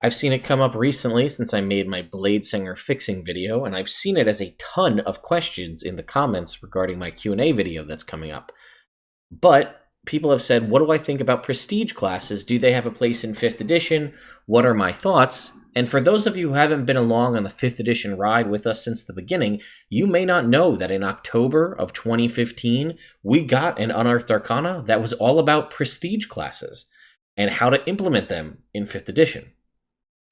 I've seen it come up recently since I made my Bladesinger fixing video, and I've seen it as a ton of questions in the comments regarding my Q&A video that's coming up. But people have said, what do I think about prestige classes? Do they have a place in 5th edition? What are my thoughts? And for those of you who haven't been along on the 5th edition ride with us since the beginning, you may not know that in October of 2015, we got an Unearthed Arcana that was all about prestige classes and how to implement them in 5th edition.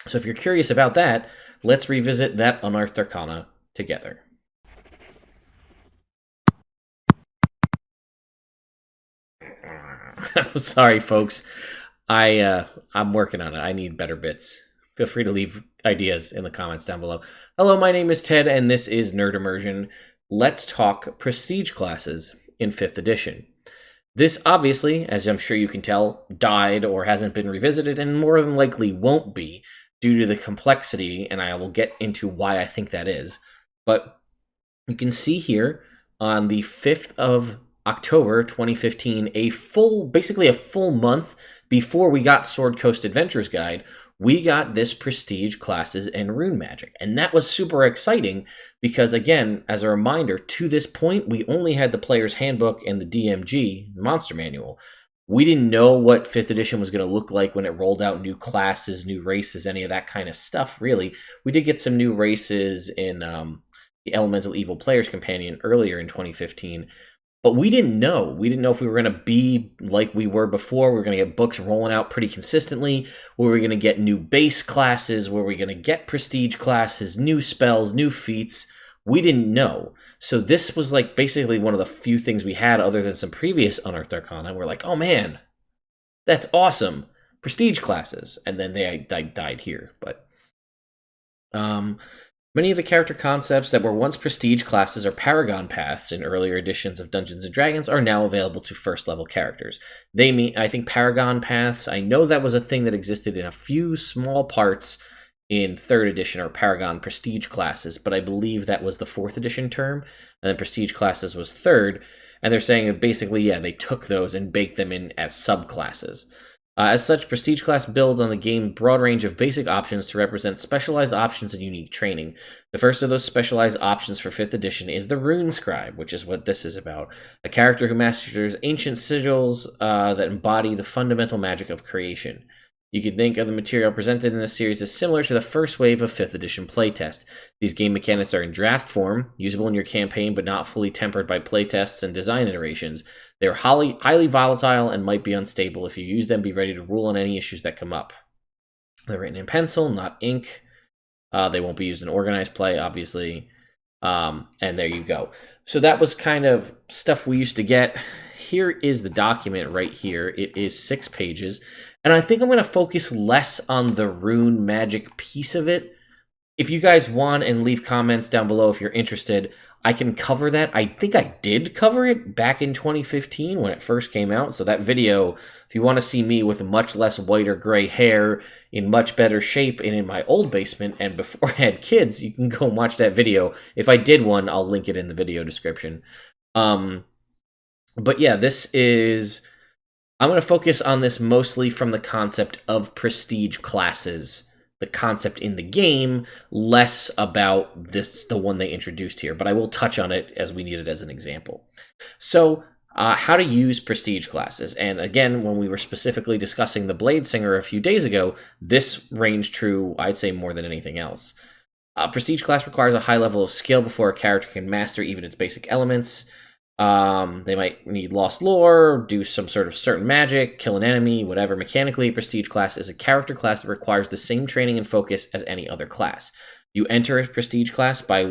So if you're curious about that, let's revisit that Unearthed Arcana together. Sorry, folks. I'm working on it. I need better bits. Feel free to leave ideas in the comments down below. Hello, my name is Ted, and this is Nerd Immersion. Let's talk prestige classes in 5th edition. This obviously, as I'm sure you can tell, died or hasn't been revisited, and more than likely won't be due to the complexity, and I will get into why I think that is. But you can see here on the 5th of October 2015, basically a full month before we got Sword Coast Adventures Guide, we got this prestige classes and rune magic. And that was super exciting because, again, as a reminder, to this point, we only had the player's handbook and the DMG monster manual. We didn't know what 5th edition was going to look like when it rolled out new classes, new races, any of that kind of stuff, really. We did get some new races in the Elemental Evil Player's Companion earlier in 2015, but we didn't know. We didn't know if we were going to be like we were before. We were going to get books rolling out pretty consistently. Were we going to get new base classes? Were we going to get prestige classes, new spells, new feats? We didn't know. So this was like basically one of the few things we had other than some previous Unearthed Arcana. We're like, oh man, that's awesome. Prestige classes. And then they died here. But many of the character concepts that were once prestige classes or paragon paths in earlier editions of Dungeons & Dragons are now available to first-level characters. I think paragon paths, I know that was a thing that existed in a few small parts in 3rd edition, or paragon prestige classes, but I believe that was the 4th edition term, and then prestige classes was 3rd, and they're saying that basically, yeah, they took those and baked them in as subclasses. As such, prestige class builds on the game's broad range of basic options to represent specialized options and unique training. The first of those specialized options for 5th edition is the Rune Scribe, which is what this is about. A character who masters ancient sigils that embody the fundamental magic of creation. You can think of the material presented in this series as similar to the first wave of 5th edition playtest. These game mechanics are in draft form, usable in your campaign but not fully tempered by playtests and design iterations. They are highly volatile and might be unstable. If you use them, be ready to rule on any issues that come up. They're written in pencil, not ink. They won't be used in organized play, obviously. And there you go. So that was kind of stuff we used to get. Here is the document right here. It is 6 pages. And I think I'm going to focus less on the rune magic piece of it. If you guys want and leave comments down below if you're interested, I can cover that. I think I did cover it back in 2015 when it first came out. So that video, if you want to see me with much less white or gray hair, in much better shape, and in my old basement, and before I had kids, you can go and watch that video. If I did one, I'll link it in the video description. But yeah, I'm going to focus on this mostly from the concept of prestige classes, the concept in the game, less about the one they introduced here, but I will touch on it as we need it as an example. So, how to use prestige classes. And again, when we were specifically discussing the Bladesinger a few days ago, this ranged true, I'd say, more than anything else. Prestige class requires a high level of skill before a character can master even its basic elements. They might need lost lore, do some sort of certain magic, kill an enemy, whatever. Mechanically, prestige class is a character class that requires the same training and focus as any other class. You enter a prestige class by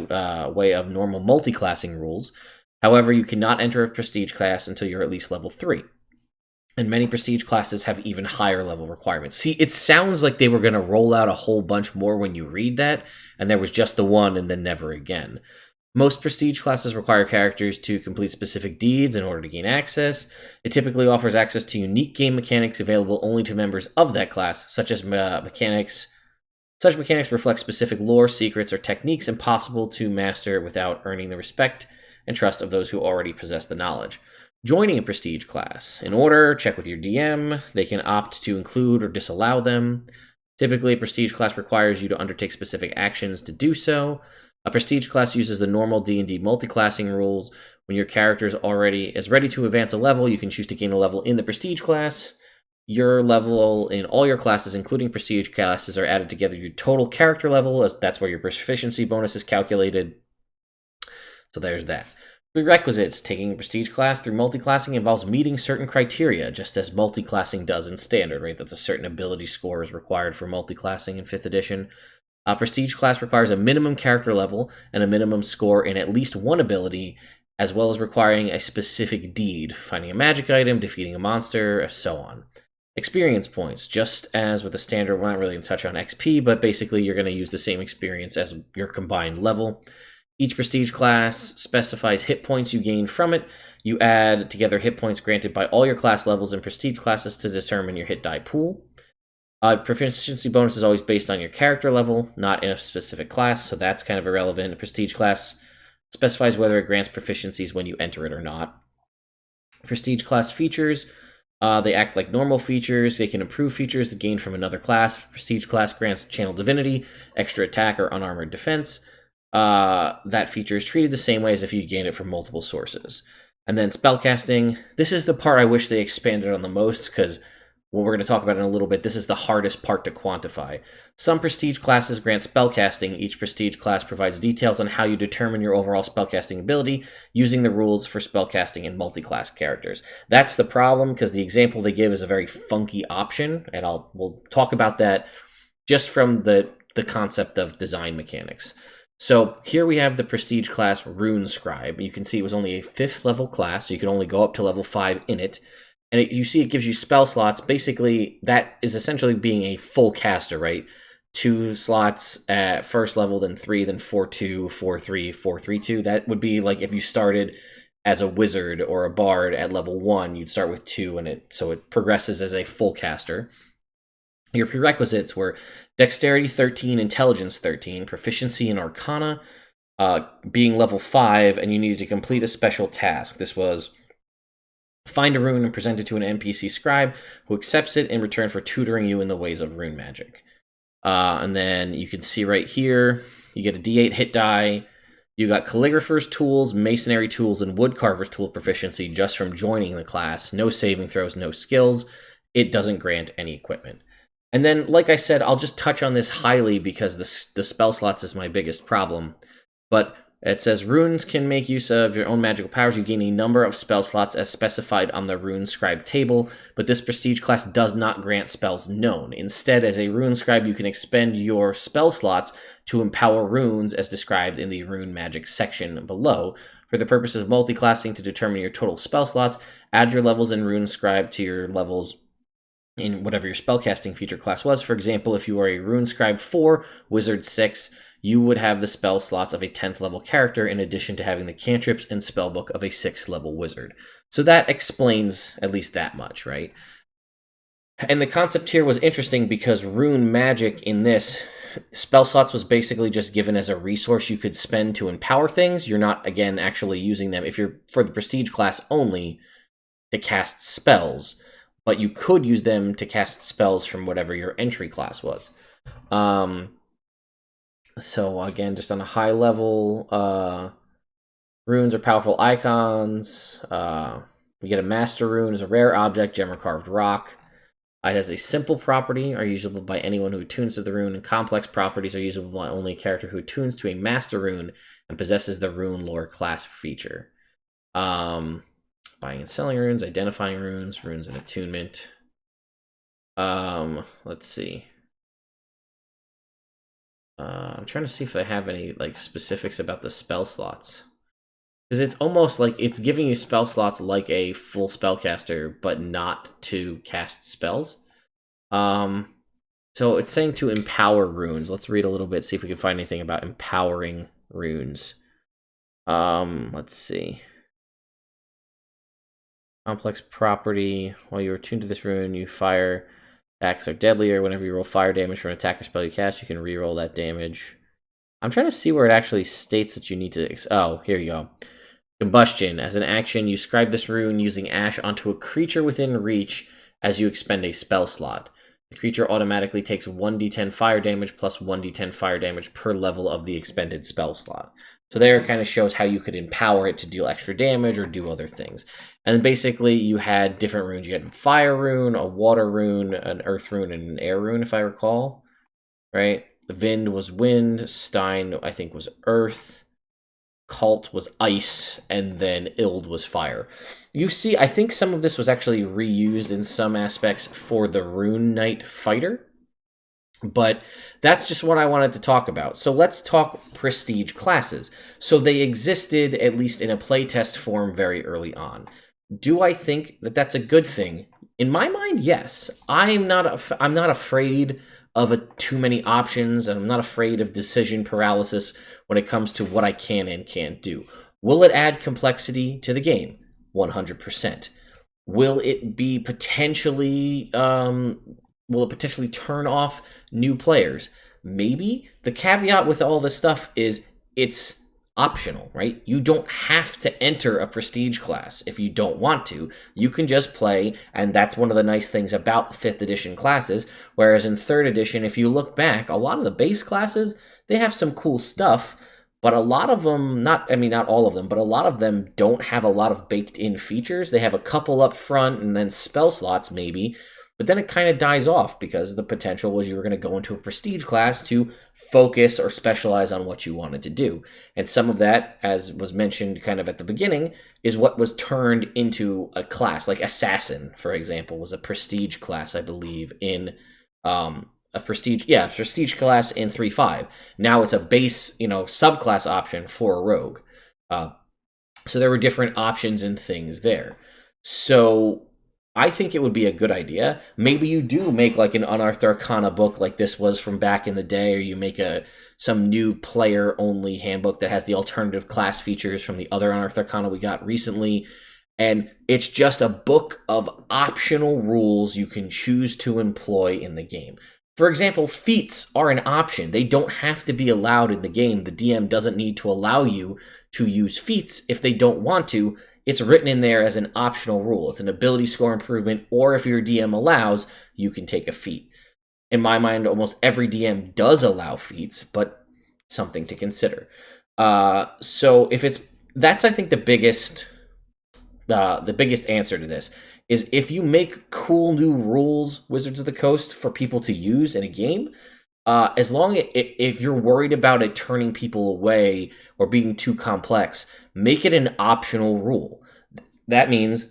way of normal multi-classing rules. However, you cannot enter a prestige class until you're at least level 3. And many prestige classes have even higher level requirements. See, it sounds like they were going to roll out a whole bunch more when you read that, and there was just the one and then never again. Most prestige classes require characters to complete specific deeds in order to gain access. It typically offers access to unique game mechanics available only to members of that class, such as mechanics. Such mechanics reflect specific lore, secrets, or techniques impossible to master without earning the respect and trust of those who already possess the knowledge. Joining a prestige class. In order, check with your DM. They can opt to include or disallow them. Typically, a prestige class requires you to undertake specific actions to do so. A prestige class uses the normal D&D multiclassing rules. When your character is ready to advance a level, you can choose to gain a level in the prestige class. Your level in all your classes, including prestige classes, are added together to your total character level, as that's where your proficiency bonus is calculated. So there's that. Prerequisites. Taking a prestige class through multiclassing involves meeting certain criteria, just as multiclassing does in standard, right? That's a certain ability score is required for multiclassing in 5th edition. A prestige class requires a minimum character level and a minimum score in at least one ability, as well as requiring a specific deed, finding a magic item, defeating a monster, so on. Experience points. Just as with the standard, we're not really going to touch on XP, but basically you're going to use the same experience as your combined level. Each prestige class specifies hit points you gain from it. You add together hit points granted by all your class levels and prestige classes to determine your hit die pool. Proficiency bonus is always based on your character level, not in a specific class, so that's kind of irrelevant. A prestige class specifies whether it grants proficiencies when you enter it or not. Prestige class features, they act like normal features. They can improve features gained from another class. Prestige class grants Channel Divinity, extra attack, or unarmored defense. That feature is treated the same way as if you gained it from multiple sources. And then spellcasting. This is the part I wish they expanded on the most, because what we're going to talk about in a little bit, this is the hardest part to quantify. Some prestige classes grant spellcasting. Each prestige class provides details on how you determine your overall spellcasting ability using the rules for spellcasting in multi-class characters. That's the problem, because the example they give is a very funky option, and we'll talk about that just from the concept of design mechanics. So here we have the prestige class Rune Scribe. You can see it was only a 5th level class, so you can only go up to level 5 in it. And you see it gives you spell slots. Basically, that is essentially being a full caster, right? 2 slots at first level, then 3, then 4-2, 4-3, 4-3-2. That would be like if you started as a wizard or a bard at level 1, you'd start with 2, and so it progresses as a full caster. Your prerequisites were Dexterity 13, Intelligence 13, Proficiency in Arcana, being level 5, and you needed to complete a special task. This was find a rune and present it to an NPC scribe who accepts it in return for tutoring you in the ways of rune magic. And then you can see right here, you get a D8 hit die. You got Calligrapher's Tools, Masonry Tools, and Woodcarver's Tool proficiency just from joining the class. No saving throws, no skills. It doesn't grant any equipment. And then, like I said, I'll just touch on this highly because the spell slots is my biggest problem. But it says, runes can make use of your own magical powers. You gain a number of spell slots as specified on the Rune Scribe table, but this prestige class does not grant spells known. Instead, as a Rune Scribe, you can expend your spell slots to empower runes as described in the Rune Magic section below. For the purposes of multiclassing to determine your total spell slots, add your levels in Rune Scribe to your levels in whatever your spellcasting feature class was. For example, if you are a Rune Scribe 4, Wizard 6, you would have the spell slots of a 10th level character in addition to having the cantrips and spellbook of a 6th level wizard. So that explains at least that much, right? And the concept here was interesting because rune magic in this, spell slots was basically just given as a resource you could spend to empower things. You're not, again, actually using them if you're for the prestige class only to cast spells, but you could use them to cast spells from whatever your entry class was. So again, just on a high level, runes are powerful icons. We get a master rune as a rare object, gem or carved rock. It has a simple property, are usable by anyone who attunes to the rune, and complex properties are usable by only a character who attunes to a master rune and possesses the rune lore class feature. Buying and selling runes, identifying runes, runes and attunement. Let's see. I'm trying to see if I have any like specifics about the spell slots, because it's almost like it's giving you spell slots like a full spellcaster, but not to cast spells. So it's saying to empower runes. Let's read a little bit, see if we can find anything about empowering runes. Let's see. Complex property. While you're attuned to this rune, you fire. Attacks are deadlier. Whenever you roll fire damage from an attack or spell you cast, you can reroll that damage. I'm trying to see where it actually states that you need to... Oh, here you go. Combustion. As an action, you scribe this rune using ash onto a creature within reach as you expend a spell slot. The creature automatically takes 1d10 fire damage plus 1d10 fire damage per level of the expended spell slot. So there it kind of shows how you could empower it to deal extra damage or do other things. And then basically you had different runes. You had a fire rune, a water rune, an earth rune, and an air rune, if I recall. Right? The Vind was wind, Stein, I think, was earth, Cult was ice, and then Ild was fire. You see, I think some of this was actually reused in some aspects for the Rune Knight fighter, but that's just what I wanted to talk about. So let's talk prestige classes. So they existed, at least in a playtest form, very early on. Do I think that that's a good thing? In my mind, yes. I'm not afraid of too many options, and I'm not afraid of decision paralysis when it comes to what I can and can't do. Will it add complexity to the game? 100%. Will it be potentially turn off new players? Maybe. The caveat with all this stuff is it's optional, right? You don't have to enter a prestige class if you don't want to. You can just play, and that's one of the nice things about 5th edition classes, whereas in 3rd edition, if you look back, a lot of the base classes, they have some cool stuff, but a lot of them, not all of them, but a lot of them don't have a lot of baked-in features. They have a couple up front and then spell slots maybe, but then it kind of dies off because the potential was you were going to go into a prestige class to focus or specialize on what you wanted to do. And some of that, as was mentioned kind of at the beginning, is what was turned into a class. Like Assassin, for example, was a prestige class, I believe, in prestige class in 3.5. Now it's a base, subclass option for a rogue. So there were different options and things there. So I think it would be a good idea. Maybe you do make like an Unearthed Arcana book like this was from back in the day, or you make some new player-only handbook that has the alternative class features from the other Unearthed Arcana we got recently, and it's just a book of optional rules you can choose to employ in the game. For example, feats are an option. They don't have to be allowed in the game. The DM doesn't need to allow you to use feats if they don't want to. It's written in there as an optional rule. It's an ability score improvement, or if your DM allows, you can take a feat. In my mind, almost every DM does allow feats, but something to consider. So that's I think the biggest answer to this is if you make cool new rules, Wizards of the Coast, for people to use in a game, as long as if you're worried about it turning people away or being too complex, make it an optional rule. That means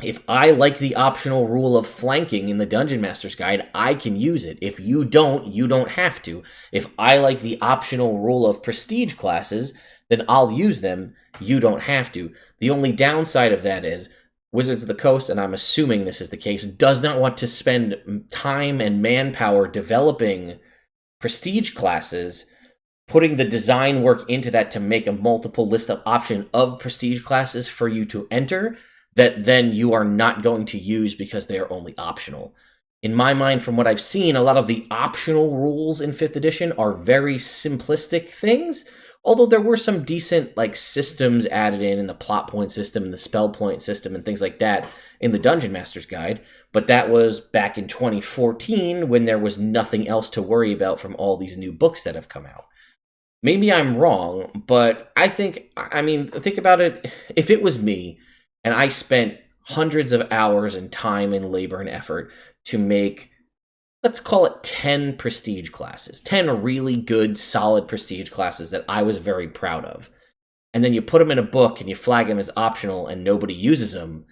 if I like the optional rule of flanking in the Dungeon Master's Guide, I can use it. If you don't have to. If I like the optional rule of prestige classes, then I'll use them. You don't have to. The only downside of that is Wizards of the Coast, and I'm assuming this is the case, does not want to spend time and manpower developing prestige classes, putting the design work into that to make a multiple list of option of prestige classes for you to enter that then you are not going to use because they are only optional. In my mind, from what I've seen, a lot of the optional rules in 5th edition are very simplistic things, although there were some decent systems added in the plot point system and the spell point system and things like that in the Dungeon Master's Guide, but that was back in 2014 when there was nothing else to worry about from all these new books that have come out. Maybe I'm wrong, but think about it. If it was me and I spent hundreds of hours and time and labor and effort to make, let's call it 10 prestige classes, 10 really good, solid prestige classes that I was very proud of, and then you put them in a book and you flag them as optional and nobody uses them,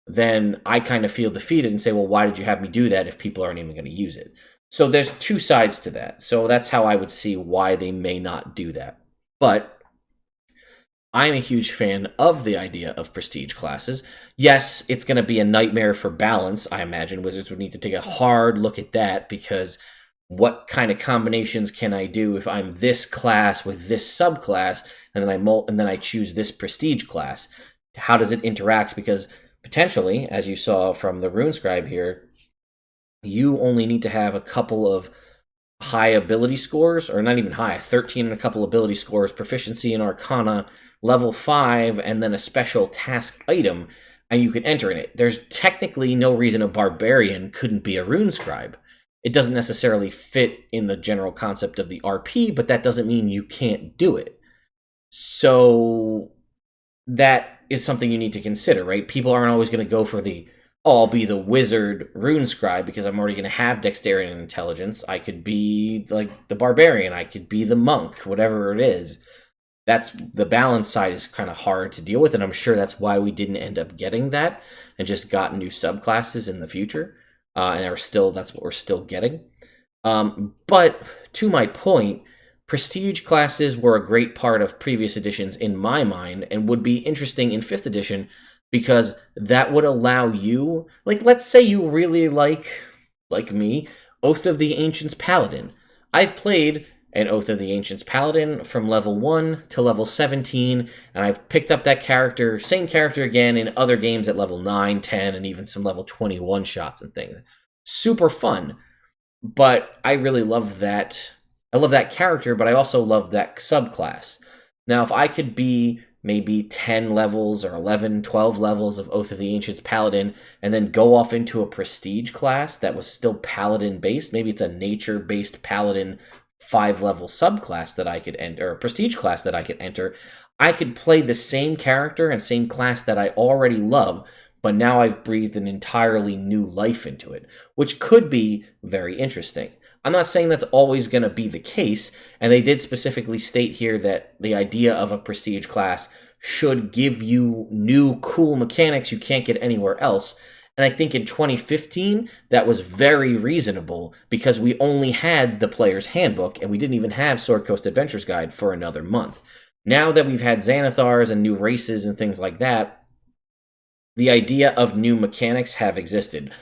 then I kind of feel defeated and say, well, why did you have me do that if people aren't even going to use it? So there's two sides to that. So that's how I would see why they may not do that. But I'm a huge fan of the idea of prestige classes. Yes, it's going to be a nightmare for balance. I imagine Wizards would need to take a hard look at that, because what kind of combinations can I do if I'm this class with this subclass, and then I choose this prestige class? How does it interact? Because potentially, as you saw from the RuneScribe here, you only need to have a couple of high ability scores, or not even high, 13 and a couple ability scores, proficiency in Arcana, level 5, and then a special task item, and you can enter in it. There's technically no reason a Barbarian couldn't be a RuneScribe. It doesn't necessarily fit in the general concept of the RP, but that doesn't mean you can't do it. So that is something you need to consider, right? People aren't always going to go for the, oh, I'll be the wizard rune scribe because I'm already going to have dexterity and intelligence. I could be like the barbarian. I could be the monk, whatever it is. That's the balance side is kind of hard to deal with, and I'm sure that's why we didn't end up getting that and just got new subclasses in the future, that's what we're still getting. But to my point, prestige classes were a great part of previous editions in my mind, and would be interesting in 5th edition because that would allow you, like, let's say you really like me, Oath of the Ancients Paladin. I've played an Oath of the Ancients Paladin from level 1 to level 17, and I've picked up that character, same character again, in other games at level 9, 10, and even some level 21 shots and things. Super fun, but I really love that. I love that character, but I also love that subclass. Now, if I could be maybe 10 levels or 11, 12 levels of Oath of the Ancients Paladin, and then go off into a prestige class that was still Paladin-based, maybe it's a nature-based Paladin 5-level subclass that I could enter, or a prestige class that I could enter, I could play the same character and same class that I already love, but now I've breathed an entirely new life into it, which could be very interesting. I'm not saying that's always going to be the case, and they did specifically state here that the idea of a prestige class should give you new cool mechanics you can't get anywhere else. And I think in 2015, that was very reasonable because we only had the player's handbook and we didn't even have Sword Coast Adventures Guide for another month. Now that we've had Xanathars and new races and things like that, the idea of new mechanics have existed.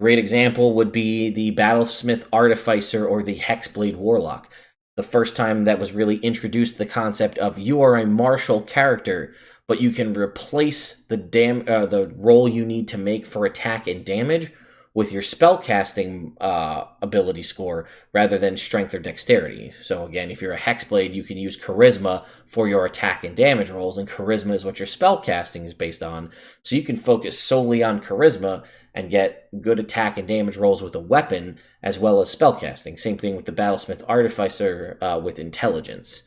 Great example would be the Battlesmith Artificer or the Hexblade Warlock. The first time that was really introduced the concept of you are a martial character, but you can replace the roll you need to make for attack and damage with your spellcasting ability score rather than strength or dexterity. So again, if you're a Hexblade, you can use Charisma for your attack and damage rolls, and Charisma is what your spellcasting is based on. So you can focus solely on Charisma and get good attack and damage rolls with a weapon as well as spellcasting. Same thing with the Battlesmith Artificer with Intelligence.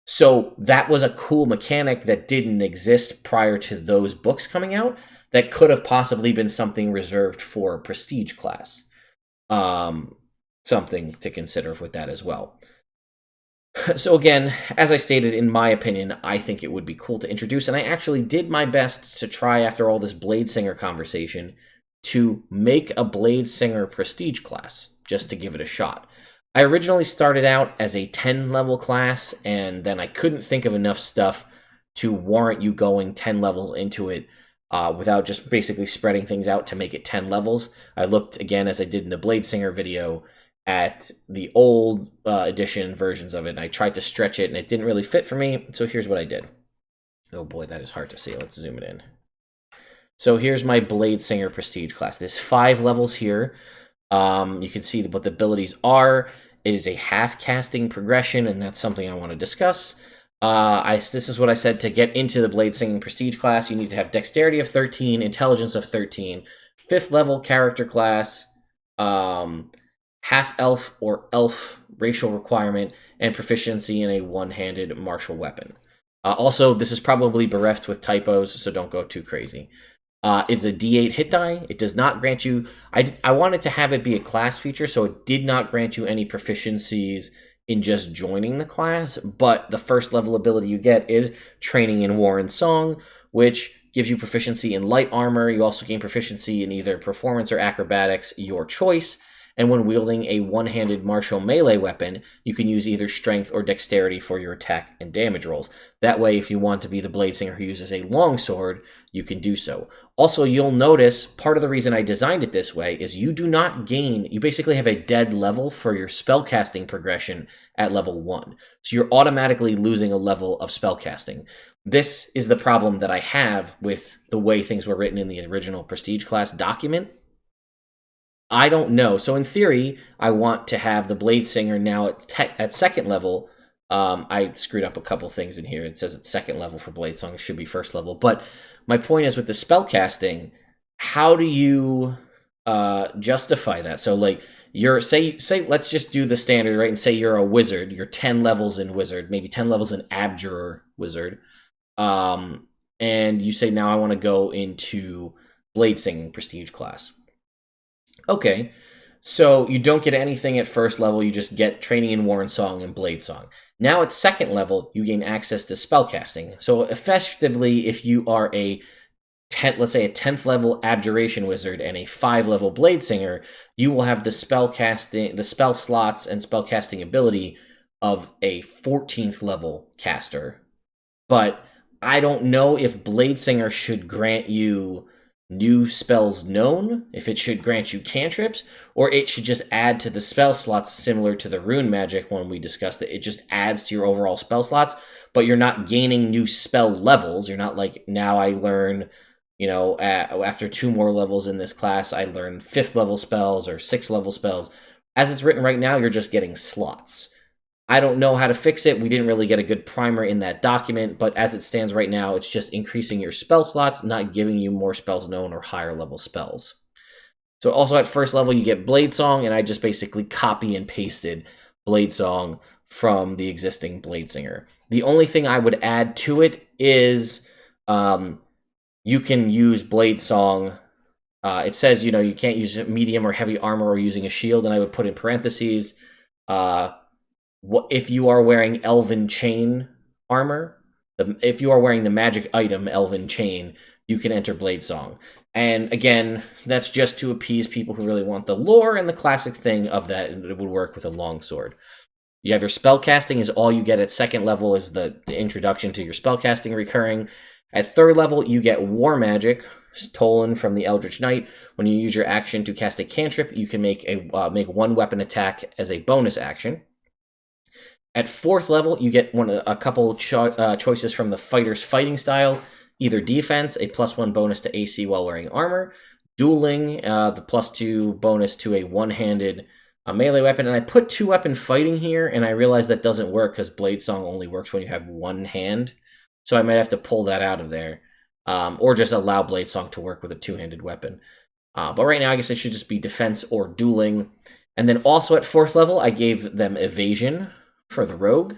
So that was a cool mechanic that didn't exist prior to those books coming out that could have possibly been something reserved for a prestige class. Something to consider with that as well. So again, as I stated, in my opinion, I think it would be cool to introduce, and I actually did my best to try, after all this Bladesinger conversation, to make a Bladesinger prestige class, just to give it a shot. I originally started out as a 10-level class, and then I couldn't think of enough stuff to warrant you going 10 levels into it without just basically spreading things out to make it 10 levels. I looked, again, as I did in the Bladesinger video, at the old edition versions of it, and I tried to stretch it, and it didn't really fit for me, so here's what I did. Oh boy, that is hard to see. Let's zoom it in. So here's my Bladesinger prestige class. There's 5 levels here. You can see what the abilities are. It is a half-casting progression, and that's something I want to discuss. This is what I said. To get into the Bladesinger prestige class, you need to have dexterity of 13, intelligence of 13, 5th level character class, half-elf or elf racial requirement, and proficiency in a one-handed martial weapon. Also, this is probably bereft with typos, so don't go too crazy. It's a D8 hit die. It does not grant you... I wanted to have it be a class feature, so it did not grant you any proficiencies in just joining the class, but the first level ability you get is Training in War and Song, which gives you proficiency in light armor. You also gain proficiency in either performance or acrobatics, your choice. And when wielding a one-handed martial melee weapon, you can use either strength or dexterity for your attack and damage rolls. That way, if you want to be the Bladesinger who uses a longsword, you can do so. Also, you'll notice part of the reason I designed it this way is you do not gain, you basically have a dead level for your spellcasting progression at level 1. So you're automatically losing a level of spellcasting. This is the problem that I have with the way things were written in the original Prestige class document. I don't know. So in theory, I want to have the Bladesinger now at second level. I screwed up a couple things in here. It says it's second level for Bladesong. It should be first level. But my point is with the spellcasting, how do you justify that? So like you're say let's just do the standard, right? And say you're a wizard, you're 10 levels in wizard, maybe 10 levels in abjurer wizard. And you say, now I want to go into Bladesinger prestige class. Okay, so you don't get anything at first level, you just get training in Warren Song and Blade Song. Now at second level, you gain access to spellcasting. So effectively, if you are let's say a 10th level Abjuration Wizard and a 5 level Bladesinger, you will have the spell slots and spellcasting ability of a 14th level caster. But I don't know if Bladesinger should grant you new spells known, if it should grant you cantrips, or it should just add to the spell slots similar to the rune magic when we discussed it. It just adds to your overall spell slots, but you're not gaining new spell levels. You're not like, now I learn, after 2 more levels in this class, I learn 5th level spells or 6th level spells. As it's written right now, you're just getting slots. I don't know how to fix it. We didn't really get a good primer in that document, but as it stands right now, it's just increasing your spell slots, not giving you more spells known or higher level spells. So also at first level, you get Blade Song, and I just basically copy and pasted Blade Song from the existing Bladesinger. The only thing I would add to it is you can use Blade Song. It says, you can't use medium or heavy armor or using a shield, and I would put in parentheses, if you are wearing Elven Chain armor, if you are wearing the magic item Elven Chain, you can enter Blade Song. And again, that's just to appease people who really want the lore and the classic thing of that, and it would work with a longsword. You have your spellcasting is all you get at second level, is the introduction to your spellcasting recurring. At third level, you get War Magic, stolen from the Eldritch Knight. When you use your action to cast a cantrip, you can make one weapon attack as a bonus action. At fourth level, you get a couple choices from the fighter's fighting style. Either defense, a +1 bonus to AC while wearing armor. Dueling, the +2 bonus to a one-handed melee weapon. And I put 2-weapon fighting here, and I realized that doesn't work because Blade Song only works when you have one hand. So I might have to pull that out of there. Or just allow Blade Song to work with a 2-handed weapon. But right now, I guess it should just be defense or dueling. And then also at fourth level, I gave them evasion for the rogue,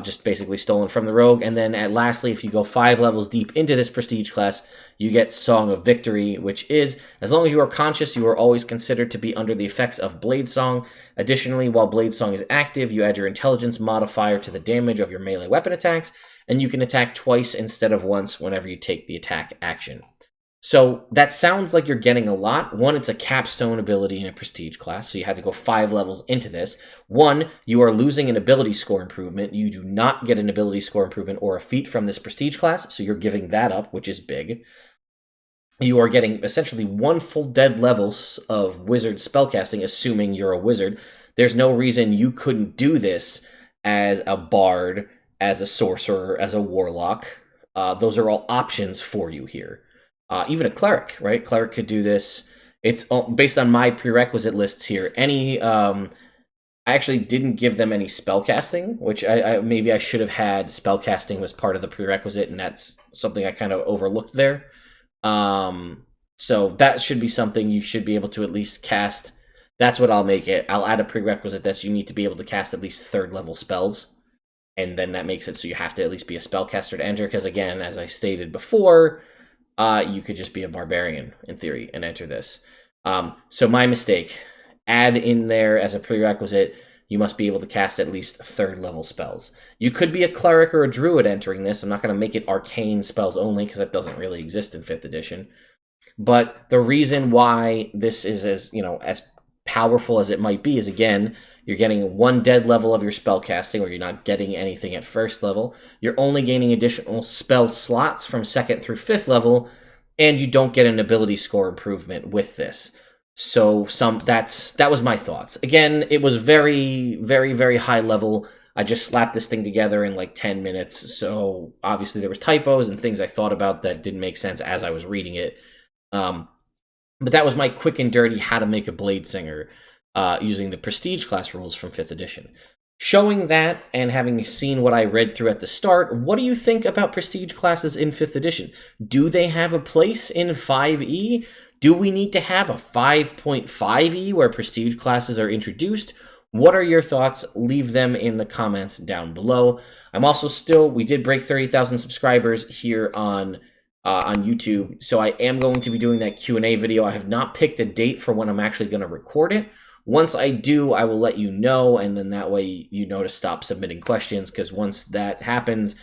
just basically stolen from the rogue. And then lastly, if you go 5 levels deep into this prestige class, you get Song of Victory, which is, as long as you are conscious, you are always considered to be under the effects of Blade Song. Additionally, while Blade Song is active, you add your intelligence modifier to the damage of your melee weapon attacks, and you can attack twice instead of once whenever you take the attack action. So that sounds like you're getting a lot. 1, it's a capstone ability in a prestige class, so you had to go 5 levels into this. 1, you are losing an ability score improvement. You do not get an ability score improvement or a feat from this prestige class, so you're giving that up, which is big. You are getting essentially 1 full dead level of wizard spellcasting, assuming you're a wizard. There's no reason you couldn't do this as a bard, as a sorcerer, as a warlock. Those are all options for you here. Even a cleric, right? Cleric could do this. It's based on my prerequisite lists here. I actually didn't give them any spellcasting, which maybe I should have had. Spellcasting was part of the prerequisite, and that's something I kind of overlooked there. So that should be something you should be able to at least cast. That's what I'll make it. I'll add a prerequisite that you need to be able to cast at least 3rd level spells. And then that makes it so you have to at least be a spellcaster to enter, because again, as I stated before, you could just be a barbarian, in theory, and enter this. So my mistake. Add in there as a prerequisite, you must be able to cast at least 3rd level spells. You could be a cleric or a druid entering this. I'm not going to make it arcane spells only, because that doesn't really exist in 5th edition. But the reason why this is as powerful as it might be is, again, you're getting 1 dead level of your spell casting, or you're not getting anything at 1st level. You're only gaining additional spell slots from 2nd through 5th level, and you don't get an ability score improvement with this. So that was my thoughts. Again, it was very, very, very high level. I just slapped this thing together in like 10 minutes. So obviously there was typos and things I thought about that didn't make sense as I was reading it. But that was my quick and dirty how to make a Bladesinger using the Prestige class rules from 5th edition. Showing that and having seen what I read through at the start, what do you think about Prestige classes in 5th edition? Do they have a place in 5e? Do we need to have a 5.5e where prestige classes are introduced? What are your thoughts? Leave them in the comments down below. I'm also we did break 30,000 subscribers here on YouTube, so I am going to be doing that Q&A video. I have not picked a date for when I'm actually going to record it. Once I do, I will let you know, and then that way you know to stop submitting questions, because once that happens,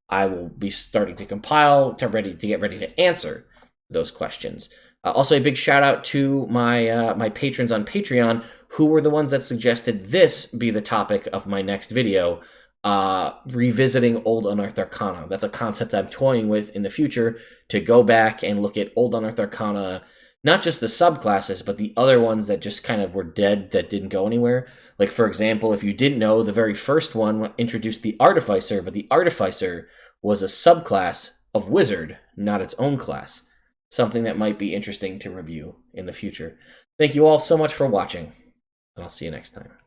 I will be starting to compile to get ready to answer those questions. Also, a big shout out to my patrons on Patreon, who were the ones that suggested this be the topic of my next video, revisiting Old Unearthed Arcana. That's a concept I'm toying with in the future, to go back and look at Old Unearthed Arcana, not just the subclasses, but the other ones that just kind of were dead, that didn't go anywhere. Like, for example, if you didn't know, the very first one introduced the Artificer, but the Artificer was a subclass of Wizard, not its own class. Something that might be interesting to review in the future. Thank you all so much for watching, and I'll see you next time.